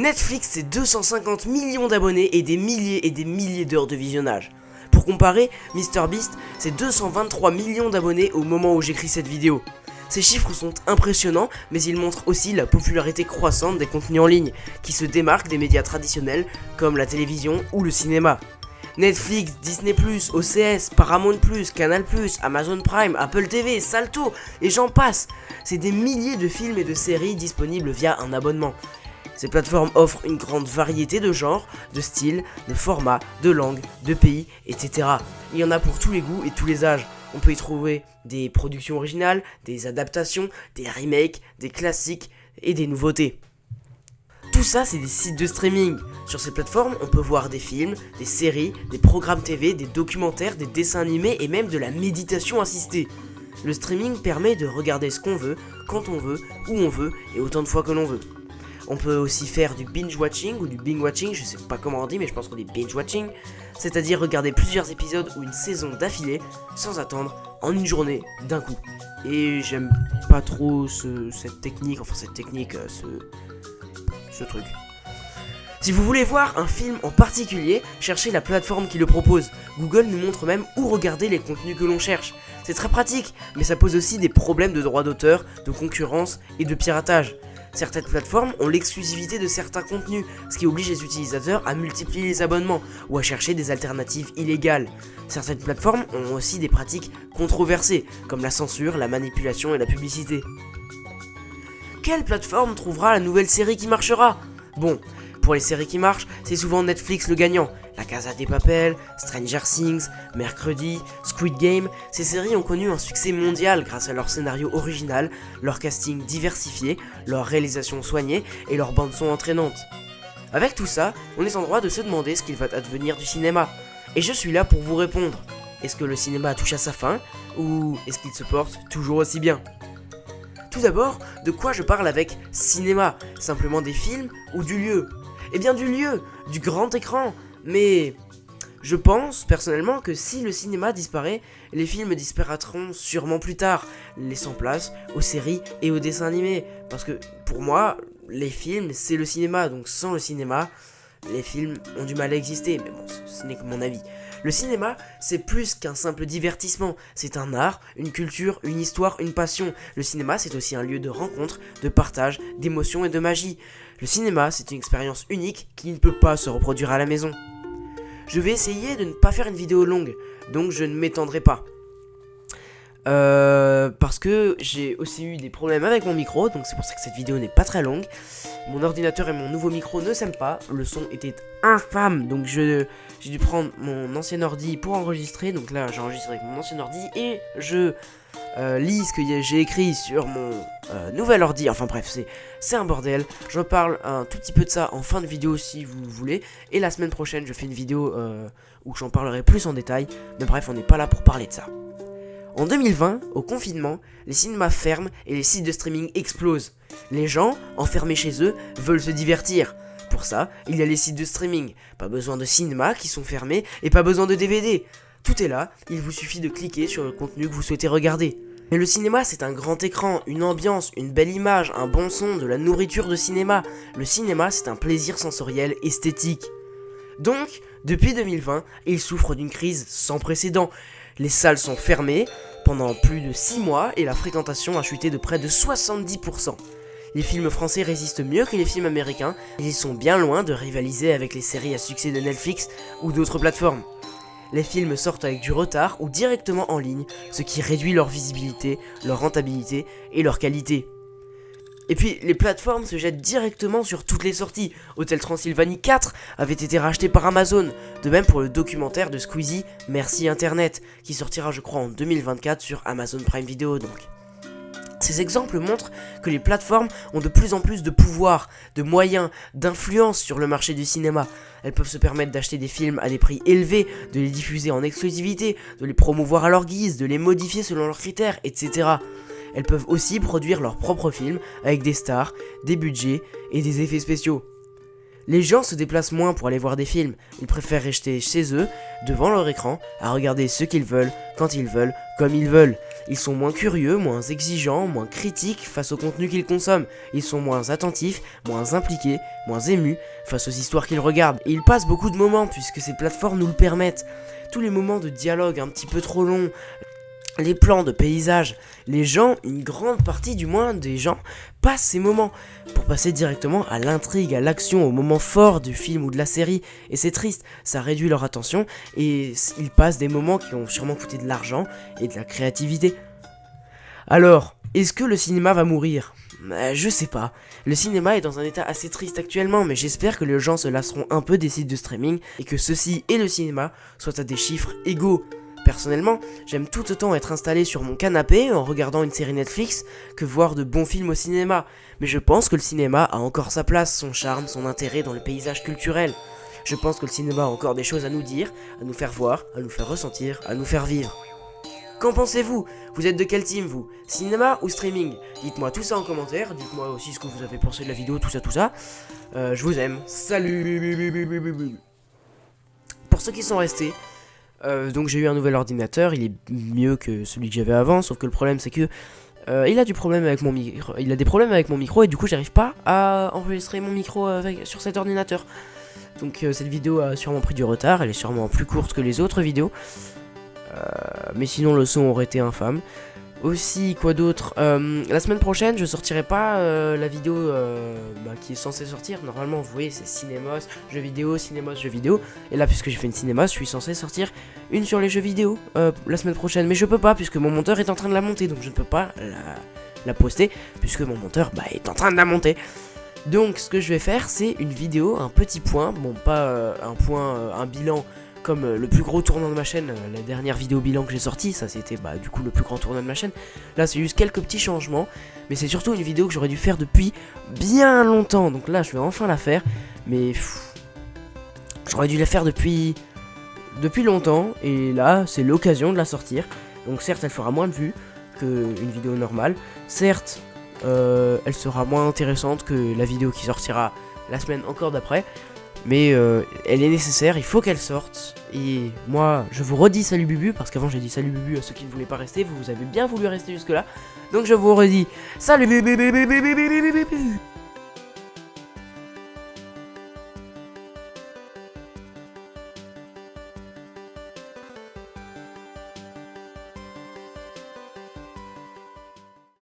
Netflix, c'est 250 millions d'abonnés et des milliers d'heures de visionnage. Pour comparer, MrBeast, c'est 223 millions d'abonnés au moment où j'écris cette vidéo. Ces chiffres sont impressionnants, mais ils montrent aussi la popularité croissante des contenus en ligne, qui se démarquent des médias traditionnels comme la télévision ou le cinéma. Netflix, Disney+, OCS, Paramount+, Canal+, Amazon Prime, Apple TV, Salto, et j'en passe. C'est des milliers de films et de séries disponibles via un abonnement. Ces plateformes offrent une grande variété de genres, de styles, de formats, de langues, de pays, etc. Il y en a pour tous les goûts et tous les âges. On peut y trouver des productions originales, des adaptations, des remakes, des classiques et des nouveautés. Tout ça, c'est des sites de streaming. Sur ces plateformes, on peut voir des films, des séries, des programmes TV, des documentaires, des dessins animés et même de la méditation assistée. Le streaming permet de regarder ce qu'on veut, quand on veut, où on veut et autant de fois que l'on veut. On peut aussi faire du binge-watching ou du bing-watching, je sais pas comment on dit mais je pense qu'on dit binge-watching, c'est-à-dire regarder plusieurs épisodes ou une saison d'affilée sans attendre en une journée d'un coup. Et j'aime pas trop cette technique, ce truc. Si vous voulez voir un film en particulier, cherchez la plateforme qui le propose. Google nous montre même où regarder les contenus que l'on cherche. C'est très pratique, mais ça pose aussi des problèmes de droits d'auteur, de concurrence et de piratage. Certaines plateformes ont l'exclusivité de certains contenus, ce qui oblige les utilisateurs à multiplier les abonnements ou à chercher des alternatives illégales. Certaines plateformes ont aussi des pratiques controversées, comme la censure, la manipulation et la publicité. Quelle plateforme trouvera la nouvelle série qui marchera ? Bon, pour les séries qui marchent, c'est souvent Netflix le gagnant. La Casa de Papel, Stranger Things, Mercredi, Squid Game, ces séries ont connu un succès mondial grâce à leur scénario original, leur casting diversifié, leur réalisation soignée et leur bande-son entraînante. Avec tout ça, on est en droit de se demander ce qu'il va advenir du cinéma. Et je suis là pour vous répondre. Est-ce que le cinéma touche à sa fin ou est-ce qu'il se porte toujours aussi bien ? Tout d'abord, de quoi je parle avec cinéma ? Simplement des films ou du lieu ? Eh bien du lieu, du grand écran. Mais je pense personnellement que si le cinéma disparaît, les films disparaîtront sûrement plus tard, laissant place aux séries et aux dessins animés. Parce que pour moi, les films c'est le cinéma, donc sans le cinéma, les films ont du mal à exister. Mais bon, ce n'est que mon avis. Le cinéma, c'est plus qu'un simple divertissement, c'est un art, une culture, une histoire, une passion. Le cinéma, c'est aussi un lieu de rencontre, de partage, d'émotion et de magie. Le cinéma, c'est une expérience unique qui ne peut pas se reproduire à la maison. Je vais essayer de ne pas faire une vidéo longue, donc je ne m'étendrai pas. Parce que j'ai aussi eu des problèmes avec mon micro, donc c'est pour ça que cette vidéo n'est pas très longue. Mon ordinateur et mon nouveau micro ne s'aiment pas, le son était infâme, donc j'ai dû prendre mon ancien ordi pour enregistrer. Donc là j'enregistre avec mon ancien ordi et je lis ce que j'ai écrit sur mon nouvel ordi. Enfin bref, c'est un bordel. Je parle un tout petit peu de ça en fin de vidéo si vous voulez. Et la semaine prochaine je fais une vidéo où j'en parlerai plus en détail. Mais bref, on n'est pas là pour parler de ça. En 2020, au confinement, les cinémas ferment et les sites de streaming explosent. Les gens, enfermés chez eux, veulent se divertir. Pour ça, il y a les sites de streaming. Pas besoin de cinéma qui sont fermés et pas besoin de DVD. Tout est là, il vous suffit de cliquer sur le contenu que vous souhaitez regarder. Mais le cinéma, c'est un grand écran, une ambiance, une belle image, un bon son, de la nourriture de cinéma. Le cinéma, c'est un plaisir sensoriel esthétique. Donc, depuis 2020, il souffre d'une crise sans précédent. Les salles sont fermées pendant plus de 6 mois et la fréquentation a chuté de près de 70%. Les films français résistent mieux que les films américains et ils sont bien loin de rivaliser avec les séries à succès de Netflix ou d'autres plateformes. Les films sortent avec du retard ou directement en ligne, ce qui réduit leur visibilité, leur rentabilité et leur qualité. Et puis, les plateformes se jettent directement sur toutes les sorties. Hotel Transylvanie 4 avait été racheté par Amazon. De même pour le documentaire de Squeezie, Merci Internet, qui sortira je crois en 2024 sur Amazon Prime Video donc. Ces exemples montrent que les plateformes ont de plus en plus de pouvoir, de moyens, d'influence sur le marché du cinéma. Elles peuvent se permettre d'acheter des films à des prix élevés, de les diffuser en exclusivité, de les promouvoir à leur guise, de les modifier selon leurs critères, etc. Elles peuvent aussi produire leurs propres films avec des stars, des budgets et des effets spéciaux. Les gens se déplacent moins pour aller voir des films, ils préfèrent rester chez eux, devant leur écran, à regarder ce qu'ils veulent, quand ils veulent, comme ils veulent. Ils sont moins curieux, moins exigeants, moins critiques face au contenu qu'ils consomment. Ils sont moins attentifs, moins impliqués, moins émus face aux histoires qu'ils regardent. Et ils passent beaucoup de moments puisque ces plateformes nous le permettent. Tous les moments de dialogue un petit peu trop longs, les plans de paysages, les gens, une grande partie du moins des gens, passent ces moments pour passer directement à l'intrigue, à l'action, au moment fort du film ou de la série. Et c'est triste, ça réduit leur attention et ils passent des moments qui ont sûrement coûté de l'argent et de la créativité. Alors, est-ce que le cinéma va mourir ? Je sais pas. Le cinéma est dans un état assez triste actuellement, mais j'espère que les gens se lasseront un peu des sites de streaming et que ceux-ci et le cinéma soient à des chiffres égaux. Personnellement, j'aime tout autant être installé sur mon canapé en regardant une série Netflix que voir de bons films au cinéma. Mais je pense que le cinéma a encore sa place, son charme, son intérêt dans le paysage culturel. Je pense que le cinéma a encore des choses à nous dire, à nous faire voir, à nous faire ressentir, à nous faire vivre. Qu'en pensez-vous ? Vous êtes de quel team vous ? Cinéma ou streaming ? Dites-moi tout ça en commentaire, dites-moi aussi ce que vous avez pensé de la vidéo, tout ça. Je vous aime, salut. Pour ceux qui sont restés, donc j'ai eu un nouvel ordinateur, il est mieux que celui que j'avais avant, sauf que le problème c'est que il a des problèmes avec mon micro et du coup j'arrive pas à enregistrer mon micro sur cet ordinateur. Donc cette vidéo a sûrement pris du retard, elle est sûrement plus courte que les autres vidéos. Mais sinon le son aurait été infâme. Aussi, quoi d'autre, la semaine prochaine je sortirai pas la vidéo qui est censée sortir. Normalement vous voyez c'est Cinémos, jeux vidéo, Cinémos, jeux vidéo. Et là puisque j'ai fait une Cinémos, je suis censé sortir une sur les jeux vidéo la semaine prochaine. Mais je peux pas puisque mon monteur est en train de la monter. Donc je ne peux pas la poster puisque mon monteur est en train de la monter. Donc ce que je vais faire c'est une vidéo, un petit point, bon pas un bilan comme le plus gros tournant de ma chaîne, la dernière vidéo bilan que j'ai sortie, ça c'était du coup le plus grand tournant de ma chaîne. Là c'est juste quelques petits changements, mais c'est surtout une vidéo que j'aurais dû faire depuis bien longtemps. Donc là je vais enfin la faire, mais j'aurais dû la faire depuis longtemps, et là c'est l'occasion de la sortir. Donc certes elle fera moins de vues qu'une vidéo normale, certes elle sera moins intéressante que la vidéo qui sortira la semaine encore d'après, mais elle est nécessaire, il faut qu'elle sorte. Et moi je vous redis salut Bubu, parce qu'avant j'ai dit salut Bubu à ceux qui ne voulaient pas rester. Vous avez bien voulu rester jusque là, donc je vous redis salut Bubu.